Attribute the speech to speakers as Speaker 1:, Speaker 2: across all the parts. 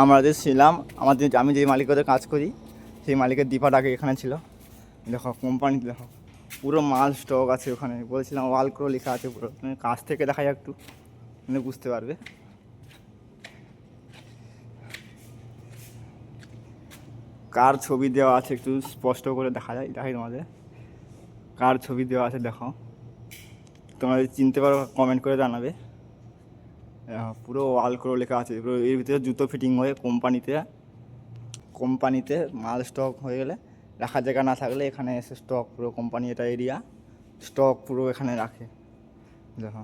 Speaker 1: আমরা যে ছিলাম আমি যে মালিকের কাজ করি সেই মালিকের ডিপার্ট আগে এখানে ছিল। দেখো কোম্পানি দেখো পুরো মাল স্টক আছে ওখানে। বলছিলাম ওয়ালক্রো লেখা আছে পুরো, কাছ থেকে দেখা যায় একটু বুঝতে পারবে। কার ছবি দেওয়া আছে একটু স্পষ্ট করে দেখা যায়, দেখাই তোমাদের কার ছবি দেওয়া আছে। দেখো তোমরা যদি চিনতে পারো কমেন্ট করে জানাবে। পুরো ওয়ালক্রো লেখা আছে পুরো। এর ভিতরে জুতো ফিটিং হয়ে কোম্পানিতে মাল স্টক হয়ে গেলে রাখার জায়গা না থাকলে এখানে এসে স্টক পুরো কোম্পানি এটা এরিয়া স্টক পুরো এখানে রাখে। দেখো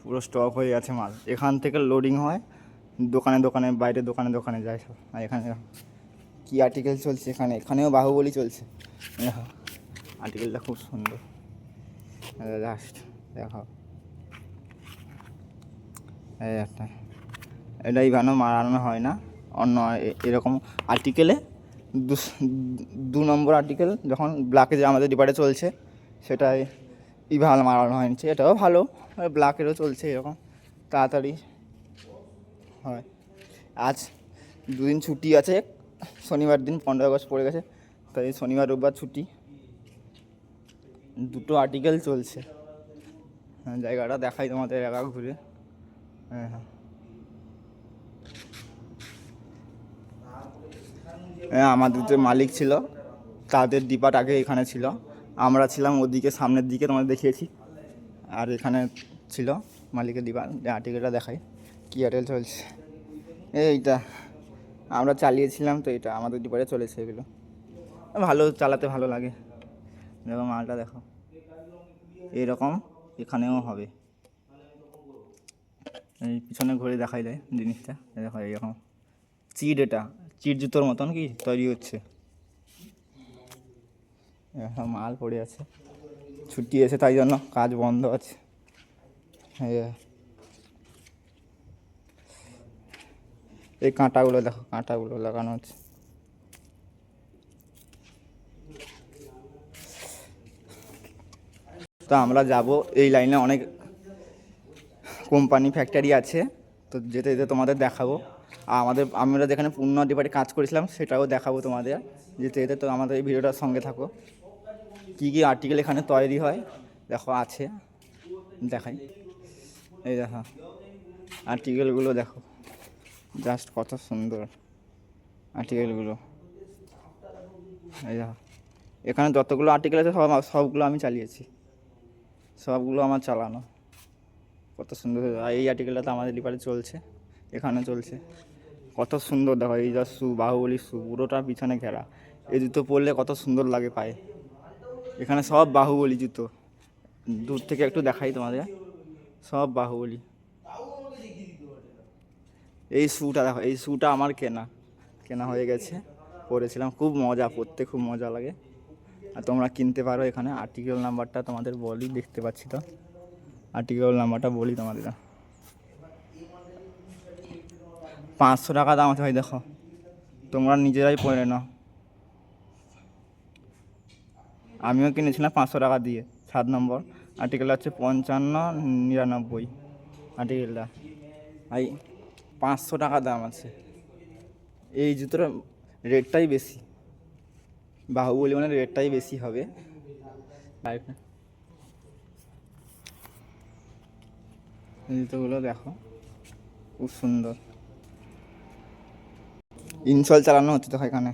Speaker 1: পুরো স্টক হয়ে গেছে মাল, এখান থেকে লোডিং হয় দোকানে বাইরে দোকানে যায় সব। আর এখানে কী আর্টিকেল চলছে এখানেও বাহুবলী চলছে। দেখো আর্টিকেলটা খুব সুন্দর। জাস্ট দেখো এই একটা, এটা ইভানো মারানো হয় না, অন্য এরকম আর্টিকেলে 2 নম্বর আর্টিকেল যখন ব্ল্যাকে যে আমাদের ডিপার্টে চলছে সেটাই ইভাল মারানো হয়েছে। এটাও ভালো, ব্ল্যাকেরও চলছে এরকম তাড়াতাড়ি হয়। আজ 2 দিন ছুটি আছে, শনিবার দিন 15 আগস্ট পড়ে গেছে, তাই শনিবার রোববার ছুটি। 2টো আর্টিকেল চলছে। জায়গাটা দেখাই তোমাদের একা ঘুরে। হ্যাঁ আমাদের যে মালিক ছিল তাদের ডিপার্ট আগে এখানে ছিল, আমরা ছিলাম ওদিকে সামনের দিকে তোমাদের দেখিয়েছি। আর এখানে ছিল মালিকের ডিপার্ট। আর্টিকেলটা দেখাই কী আর্টিকেল চলছে। এইটা আমরা চালিয়েছিলাম তো, এটা আমাদের ডিপার্টে চলেছে। এগুলো ভালো, চালাতে ভালো লাগে। দেখো মালটা দেখো এইরকম এখানেও হবে। এই পিছনে ঘুরে দেখাই যায় জিনিসটা। দেখো এইরকম এটা চিট জুতোর মতন কি তৈরি হচ্ছে। এখন মাল পড়ে আছে, ছুটি এসে তাই জন্য কাজ বন্ধ আছে। এই কাঁটাগুলো দেখো, কাঁটাগুলো লাগানো হচ্ছে। তো আমরা যাব এই লাইনে, অনেক কোম্পানি ফ্যাক্টরি আছে, তো যেতে যেতে তোমাদের দেখাবো। আর আমরা যেখানে পূর্ণ ডিপার্টে কাজ করেছিলাম সেটাও দেখাবো তোমাদের যেতে যেতে। তো আমাদের এই ভিডিওটার সঙ্গে থাকো। কী কী আর্টিকেল এখানে তৈরি হয় দেখো আছে, দেখাই। এই দেখো আর্টিকেলগুলো দেখো, জাস্ট কত সুন্দর আর্টিকেলগুলো। এই দেখো এখানে যতগুলো আর্টিকেল আছে সবগুলো আমি চালিয়েছি, সবগুলো আমার চালানো। কত সুন্দর। আর এই আর্টিকেলটা তো আমাদের ডিপার্টে চলছে, এখানে চলছে। কত সুন্দর দেখো, এই যা বাহুবলী পুরোটা পিছনে ঘেরা। এই জুতো পরলে কত সুন্দর লাগে পায়ে। এখানে সব বাহুবলী জুতো, দূর থেকে একটু দেখাই তোমাদের, সব বাহুবলী। এই শ্যুটা দেখো, এই শ্যুটা আমার কেনা হয়ে গেছে, পরেছিলাম, খুব মজা, পরতে খুব মজা লাগে। আর তোমরা কিনতে পারো এখানে। আর্টিকেল নাম্বারটা তোমাদের বলি, দেখতে পাচ্ছি তো আর্টিকেল নাম্বারটা বলি তোমাদের। 500 টাকা দাম আছে ভাই, দেখো তোমরা নিজেরাই পরে নাও। আমিও কিনেছিলাম 500 টাকা দিয়ে। 7 নম্বর আর্টিকেল হচ্ছে 5599 আর্টিকেলটা। এই 500 টাকা দাম আছে। এই জুতোর রেটটাই বেশি, বাহুবলী মানে রেটটাই বেশি হবে। জুতোগুলো দেখো খুব সুন্দর। ইনসল চালানো হচ্ছে তো এখানে।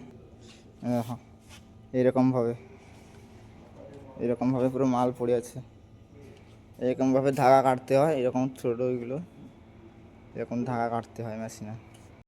Speaker 1: দেখো এরকমভাবে পুরো মাল পড়ে আছে। এরকমভাবে ধাগা কাটতে হয়, এরকম ছোটো ওইগুলো এরকম ধাগা কাটতে হয় মেশিনে।